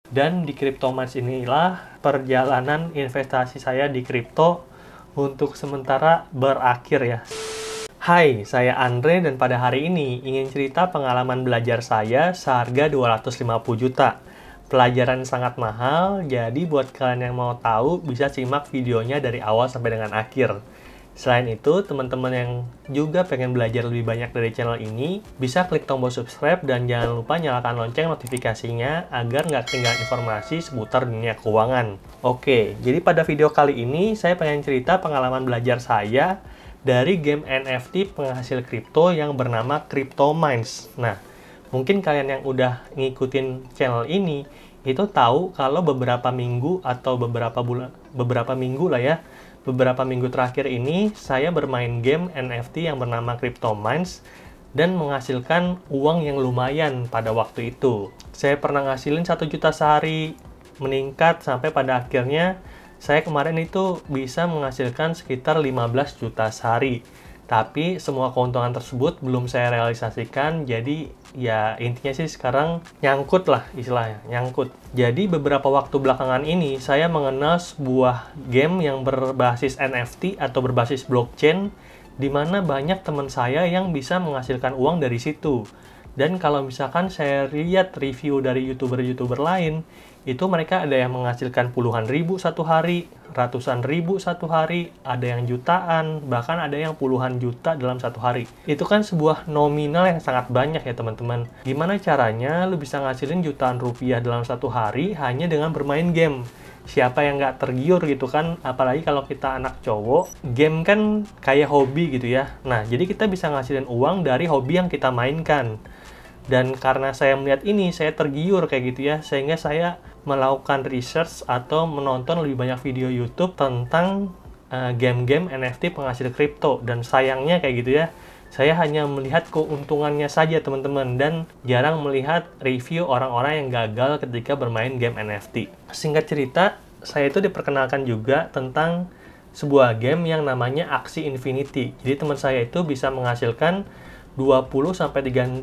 Dan di CryptoMines inilah perjalanan investasi saya di kripto untuk sementara berakhir ya. Hai, saya Andre dan pada hari ini ingin cerita pengalaman belajar saya seharga 250 juta. Pelajaran sangat mahal, jadi buat kalian yang mau tahu bisa simak videonya dari awal sampai dengan akhir. Selain itu, teman-teman yang juga pengen belajar lebih banyak dari channel ini, bisa klik tombol subscribe dan jangan lupa nyalakan lonceng notifikasinya agar nggak ketinggalan informasi seputar dunia keuangan. Oke, jadi pada video kali ini saya pengen cerita pengalaman belajar saya dari game NFT penghasil kripto yang bernama CryptoMines. Nah, mungkin kalian yang udah ngikutin channel ini, itu tahu kalau beberapa minggu atau beberapa minggu lah ya, beberapa minggu terakhir ini saya bermain game NFT yang bernama CryptoMines dan menghasilkan uang yang lumayan pada waktu itu. Saya pernah ngasilin 1 juta sehari, meningkat sampai pada akhirnya saya kemarin itu bisa menghasilkan sekitar 15 juta sehari. Tapi semua keuntungan tersebut belum saya realisasikan, jadi ya intinya sih sekarang nyangkut lah istilahnya, nyangkut. Jadi beberapa waktu belakangan ini saya mengenal sebuah game yang berbasis NFT atau berbasis blockchain, di mana banyak teman saya yang bisa menghasilkan uang dari situ. Dan kalau misalkan saya lihat review dari YouTuber-YouTuber lain, itu mereka ada yang menghasilkan puluhan ribu satu hari, ratusan ribu satu hari, ada yang jutaan, bahkan ada yang puluhan juta dalam satu hari. Itu kan sebuah nominal yang sangat banyak ya teman-teman. Gimana caranya lu bisa ngasilin jutaan rupiah dalam satu hari hanya dengan bermain game? Siapa yang nggak tergiur gitu kan? Apalagi kalau kita anak cowok, game kan kayak hobi gitu ya. Nah, jadi kita bisa ngasilin uang dari hobi yang kita mainkan. Dan karena saya melihat ini, saya tergiur kayak gitu ya, sehingga saya melakukan research atau menonton lebih banyak video YouTube tentang game-game NFT penghasil kripto. Dan sayangnya kayak gitu ya, saya hanya melihat keuntungannya saja teman-teman, dan jarang melihat review orang-orang yang gagal ketika bermain game NFT. Singkat cerita, saya itu diperkenalkan juga tentang sebuah game yang namanya Axie Infinity. Jadi teman saya itu bisa menghasilkan 20-30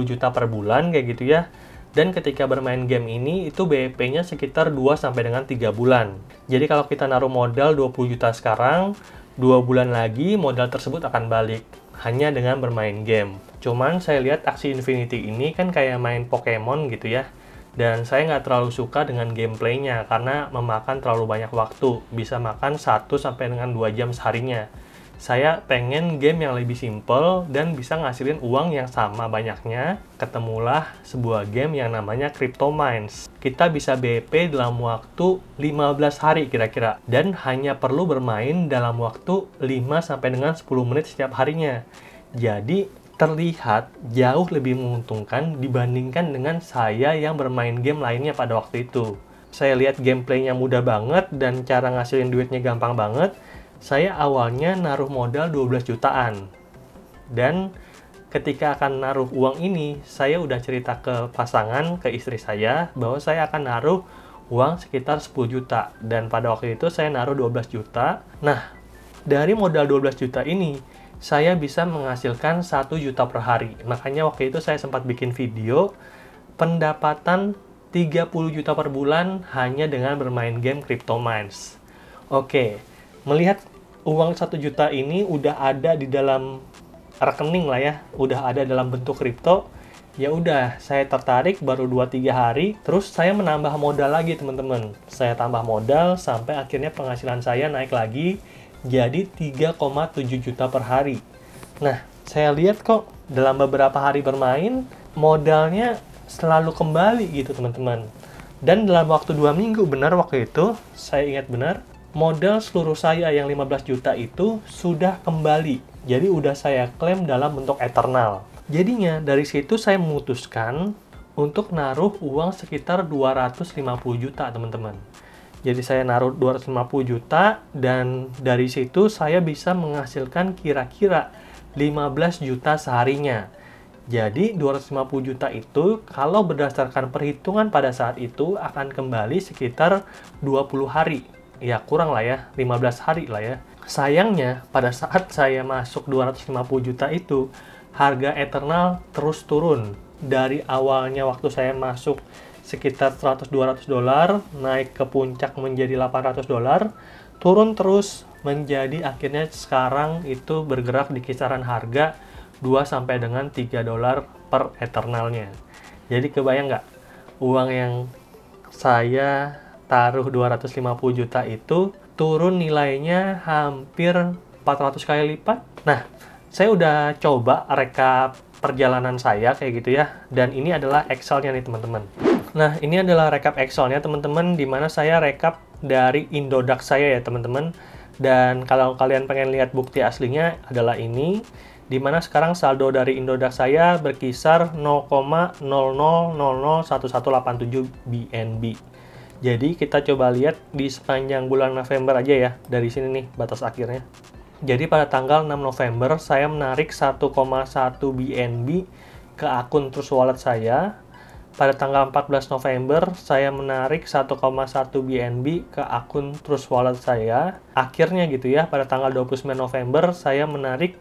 juta per bulan kayak gitu ya. Dan ketika bermain game ini itu BEP-nya sekitar 2-3 bulan. Jadi kalau kita naruh modal 20 juta sekarang, 2 bulan lagi modal tersebut akan balik hanya dengan bermain game. Cuman saya lihat Axie Infinity ini kan kayak main Pokemon gitu ya. Dan saya nggak terlalu suka dengan gameplaynya karena memakan terlalu banyak waktu. Bisa makan 1-2 jam seharinya. Saya pengen game yang lebih simple dan bisa ngasilin uang yang sama banyaknya. Ketemulah sebuah game yang namanya CryptoMines. Kita bisa BEP dalam waktu 15 hari kira-kira. Dan hanya perlu bermain dalam waktu 5-10 menit setiap harinya. Jadi terlihat jauh lebih menguntungkan dibandingkan dengan saya yang bermain game lainnya pada waktu itu. Saya lihat gameplaynya mudah banget dan cara ngasilin duitnya gampang banget. Saya awalnya naruh modal 12 jutaan. Dan ketika akan naruh uang ini, saya udah cerita ke pasangan, ke istri saya, bahwa saya akan naruh uang sekitar 10 juta. Dan pada waktu itu saya naruh 12 juta. Nah, dari modal 12 juta ini, saya bisa menghasilkan 1 juta per hari. Makanya waktu itu saya sempat bikin video, pendapatan 30 juta per bulan hanya dengan bermain game CryptoMines. Oke. Melihat uang 1 juta ini udah ada di dalam rekening lah ya, udah ada dalam bentuk kripto, ya udah saya tertarik baru 2-3 hari, terus saya menambah modal lagi teman-teman. Saya tambah modal sampai akhirnya penghasilan saya naik lagi jadi 3,7 juta per hari. Nah, saya lihat kok dalam beberapa hari bermain, modalnya selalu kembali gitu teman-teman. Dan dalam waktu 2 minggu, benar waktu itu, saya ingat benar, modal seluruh saya yang 15 juta itu sudah kembali. Jadi udah saya klaim dalam bentuk eternal. Jadinya dari situ saya memutuskan untuk naruh uang sekitar 250 juta teman-teman. Jadi saya naruh 250 juta dan dari situ saya bisa menghasilkan kira-kira 15 juta seharinya. Jadi 250 juta itu kalau berdasarkan perhitungan pada saat itu akan kembali sekitar 20 hari. Ya kurang lah ya, 15 hari lah ya. Sayangnya pada saat saya masuk 250 juta itu, harga Eternal terus turun. Dari awalnya waktu saya masuk sekitar 100-200 dolar, naik ke puncak menjadi 800 dolar, turun terus menjadi akhirnya sekarang itu bergerak di kisaran harga 2 sampai dengan 3 dolar per eternalnya. Jadi kebayang nggak, uang yang saya taruh 250 juta itu turun nilainya hampir 400 kali lipat. Nah, saya udah coba rekap perjalanan saya kayak gitu ya, dan ini adalah Excel-nya nih teman-teman. Nah, ini adalah rekap Excel-nya teman-teman, di mana saya rekap dari Indodax saya ya teman-teman. Dan kalau kalian pengen lihat bukti aslinya adalah ini, di mana sekarang saldo dari Indodax saya berkisar 0,00001187 BNB. Jadi kita coba lihat di sepanjang bulan November aja ya, dari sini nih batas akhirnya. Jadi pada tanggal 6 November saya menarik 1,1 BNB ke akun Trust Wallet saya. Pada tanggal 14 November saya menarik 1,1 BNB ke akun Trust Wallet saya. Akhirnya gitu ya, pada tanggal 29 November saya menarik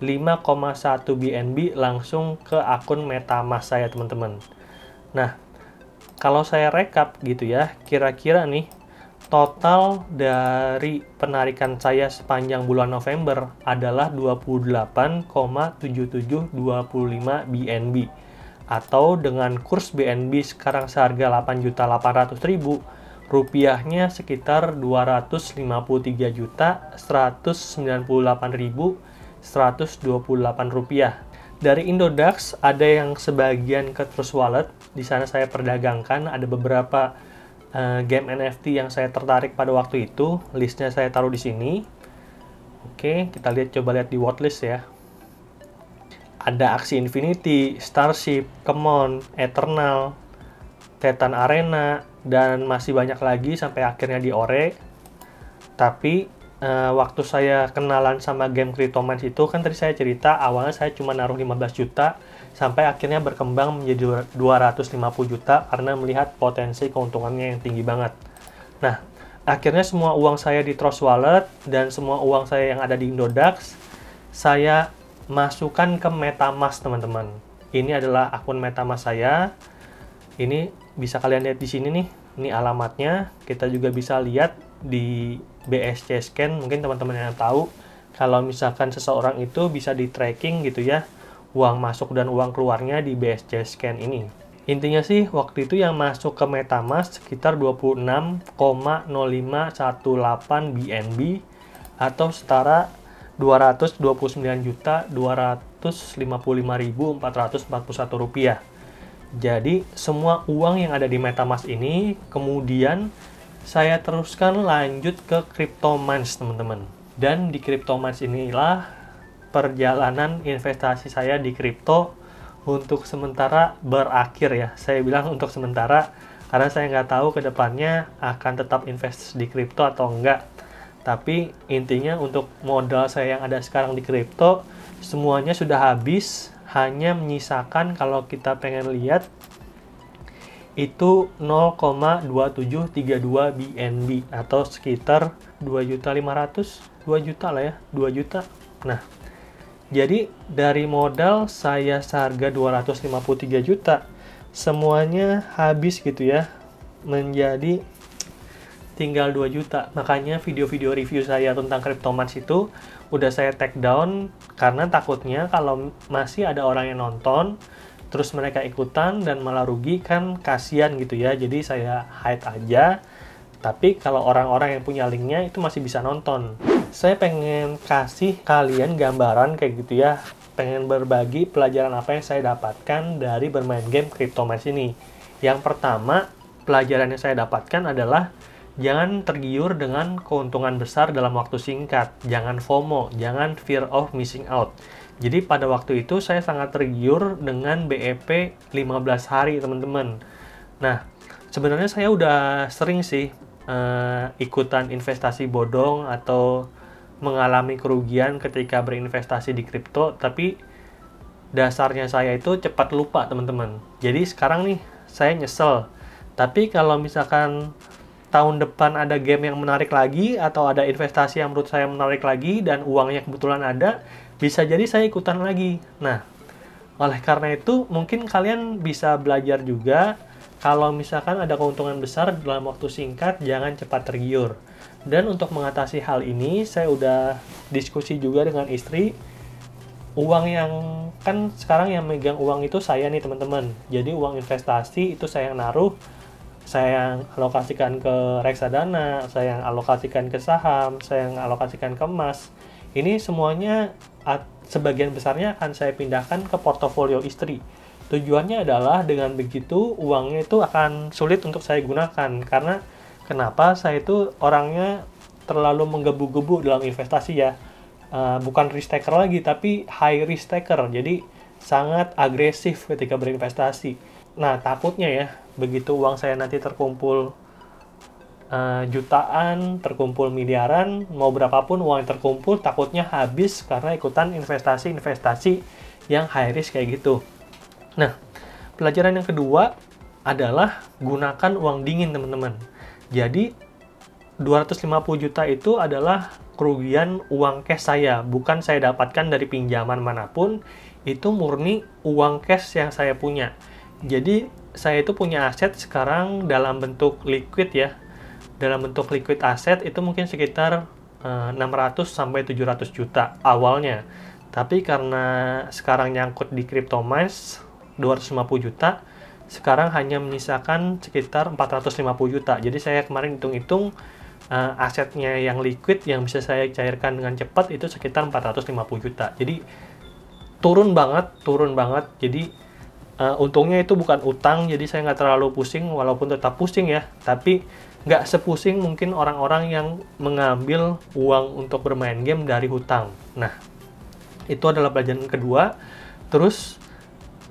5,1 BNB langsung ke akun MetaMask saya teman-teman. Nah, kalau saya rekap gitu ya, kira-kira nih total dari penarikan saya sepanjang bulan November adalah 28,7725 BNB, atau dengan kurs BNB sekarang seharga 8.800.000, rupiahnya sekitar 253.198.128 rupiah. Dari Indodax ada yang sebagian ke Trust Wallet, di sana saya perdagangkan, ada beberapa game NFT yang saya tertarik pada waktu itu, listnya saya taruh di sini. Oke, kita coba lihat di watchlist ya. Ada Axie Infinity, Starship, Kemon, Eternal, Titan Arena, dan masih banyak lagi sampai akhirnya di Ore. Tapi waktu saya kenalan sama game Cryptomans itu, kan tadi saya cerita awalnya saya cuma naruh 15 juta sampai akhirnya berkembang menjadi 250 juta karena melihat potensi keuntungannya yang tinggi banget. Nah, akhirnya semua uang saya di Trust Wallet dan semua uang saya yang ada di Indodax saya masukkan ke MetaMask teman-teman. Ini adalah akun MetaMask saya. Ini bisa kalian lihat di sini nih. Ini alamatnya. Kita juga bisa lihat di BSC Scan, mungkin teman-teman yang tahu kalau misalkan seseorang itu bisa di tracking gitu ya, uang masuk dan uang keluarnya di BSC Scan ini. Intinya sih waktu itu yang masuk ke MetaMask sekitar 26,0518 BNB atau setara 229.255.441 rupiah. Jadi semua uang yang ada di MetaMask ini kemudian saya teruskan lanjut ke Cryptomans teman-teman. Dan di Cryptomans inilah perjalanan investasi saya di kripto untuk sementara berakhir ya. Saya bilang untuk sementara karena saya nggak tahu ke depannya akan tetap invest di kripto atau enggak. Tapi intinya untuk modal saya yang ada sekarang di kripto semuanya sudah habis, hanya menyisakan kalau kita pengen lihat itu 0,2732 BNB atau sekitar 2.500.000, 2 juta lah ya, 2 juta. Nah, jadi dari modal saya seharga 253 juta, semuanya habis gitu ya, menjadi tinggal 2 juta. Makanya video-video review saya tentang Cryptomans itu udah saya take down karena takutnya kalau masih ada orang yang nonton terus mereka ikutan dan malah rugi, kan kasihan gitu ya. Jadi saya hide aja. Tapi kalau orang-orang yang punya linknya itu masih bisa nonton. Saya pengen kasih kalian gambaran kayak gitu ya. Pengen berbagi pelajaran apa yang saya dapatkan dari bermain game Cryptomans ini. Yang pertama, pelajaran yang saya dapatkan adalah jangan tergiur dengan keuntungan besar dalam waktu singkat. Jangan FOMO, jangan fear of missing out. Jadi pada waktu itu saya sangat tergiur dengan BEP 15 hari teman-teman. Nah, sebenarnya saya udah sering sih ikutan investasi bodong atau mengalami kerugian ketika berinvestasi di kripto, tapi dasarnya saya itu cepat lupa teman-teman. Jadi sekarang nih saya nyesel. Tapi kalau misalkan tahun depan ada game yang menarik lagi atau ada investasi yang menurut saya menarik lagi dan uangnya kebetulan ada, bisa jadi saya ikutan lagi. Nah, oleh karena itu mungkin kalian bisa belajar juga kalau misalkan ada keuntungan besar dalam waktu singkat, jangan cepat tergiur. Dan untuk mengatasi hal ini, saya udah diskusi juga dengan istri. Uang yang, kan sekarang yang megang uang itu saya nih teman-teman. Jadi uang investasi itu saya yang naruh, saya yang alokasikan ke reksadana, saya yang alokasikan ke saham, saya yang alokasikan ke emas. Ini semuanya sebagian besarnya akan saya pindahkan ke portofolio istri. Tujuannya adalah dengan begitu uangnya itu akan sulit untuk saya gunakan. Karena kenapa? Saya itu orangnya terlalu menggebu-gebu dalam investasi ya. Bukan risk taker lagi, tapi high risk taker. Jadi sangat agresif ketika berinvestasi. Nah, takutnya ya, begitu uang saya nanti terkumpul jutaan, terkumpul miliaran, mau berapapun uang yang terkumpul, takutnya habis karena ikutan investasi-investasi yang high risk kayak gitu. Nah, pelajaran yang kedua adalah gunakan uang dingin, teman-teman. Jadi, 250 juta itu adalah kerugian uang cash saya, bukan saya dapatkan dari pinjaman manapun, itu murni uang cash yang saya punya. Jadi, saya itu punya aset sekarang dalam bentuk liquid ya. Dalam bentuk liquid aset itu mungkin sekitar 600 sampai 700 juta awalnya. Tapi karena sekarang nyangkut di CryptoMines 250 juta, sekarang hanya menyisakan sekitar 450 juta. Jadi saya kemarin hitung-hitung asetnya yang liquid yang bisa saya cairkan dengan cepat itu sekitar 450 juta. Jadi turun banget. Jadi untungnya itu bukan utang, jadi saya nggak terlalu pusing, walaupun tetap pusing ya, tapi nggak sepusing mungkin orang-orang yang mengambil uang untuk bermain game dari hutang. Nah, itu adalah pelajaran kedua. Terus,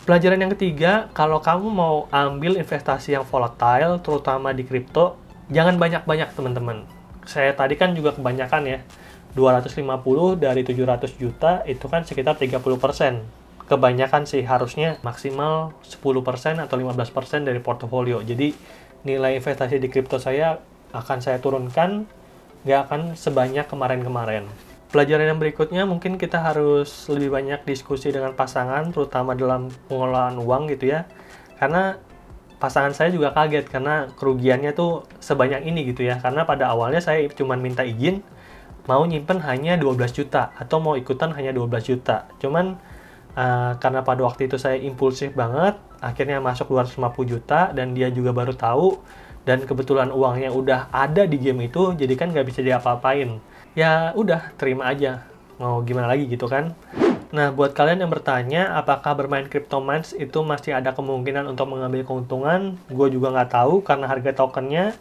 pelajaran yang ketiga, kalau kamu mau ambil investasi yang volatile, terutama di kripto, jangan banyak-banyak teman-teman. Saya tadi kan juga kebanyakan ya, 250 dari 700 juta itu kan sekitar 30%. Kebanyakan sih, harusnya maksimal 10% atau 15% dari portofolio. Jadi nilai investasi di kripto saya akan saya turunkan, nggak akan sebanyak kemarin-kemarin. Pelajaran yang berikutnya mungkin kita harus lebih banyak diskusi dengan pasangan, terutama dalam pengelolaan uang gitu ya. Karena pasangan saya juga kaget karena kerugiannya tuh sebanyak ini gitu ya. Karena pada awalnya saya cuma minta izin mau nyimpen hanya 12 juta atau mau ikutan hanya 12 juta. Cuman karena pada waktu itu saya impulsif banget, akhirnya masuk 250 juta dan dia juga baru tahu, dan kebetulan uangnya udah ada di game itu, jadi kan nggak bisa diapa-apain. Ya udah, terima aja, mau gimana lagi gitu kan. Nah, buat kalian yang bertanya apakah bermain CryptoMines itu masih ada kemungkinan untuk mengambil keuntungan, gue juga nggak tahu karena harga tokennya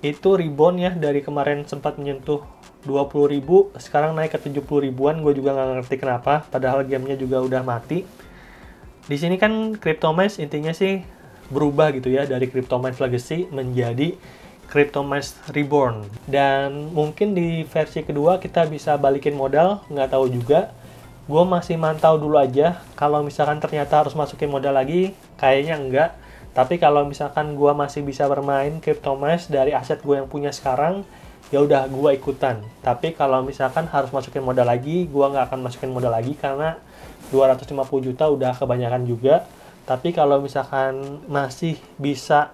itu rebound ya, dari kemarin sempat menyentuh 20.000, sekarang naik ke 70 ribuan, gue juga nggak ngerti kenapa, padahal gamenya juga udah mati. Di sini kan CryptoMines intinya sih berubah gitu ya, dari CryptoMines Legacy menjadi CryptoMines Reborn. Dan mungkin di versi kedua kita bisa balikin modal, nggak tahu juga. Gue masih mantau dulu aja, kalau misalkan ternyata harus masukin modal lagi, kayaknya enggak. Tapi kalau misalkan gue masih bisa bermain CryptoMines dari aset gue yang punya sekarang, ya udah gue ikutan. Tapi kalau misalkan harus masukin modal lagi, gue nggak akan masukin modal lagi karena 250 juta udah kebanyakan juga. Tapi kalau misalkan masih bisa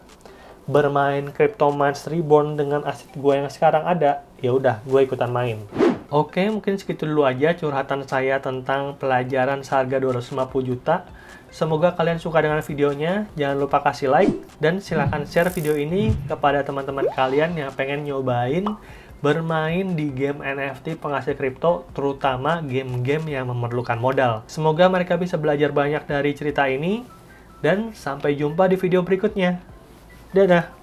bermain CryptoMines Reborn dengan aset gue yang sekarang ada, ya udah gue ikutan main. Oke, mungkin segitu dulu aja curhatan saya tentang pelajaran seharga 250 juta. Semoga kalian suka dengan videonya, jangan lupa kasih like, dan silahkan share video ini kepada teman-teman kalian yang pengen nyobain bermain di game NFT penghasil kripto, terutama game-game yang memerlukan modal. Semoga mereka bisa belajar banyak dari cerita ini, dan sampai jumpa di video berikutnya. Dadah!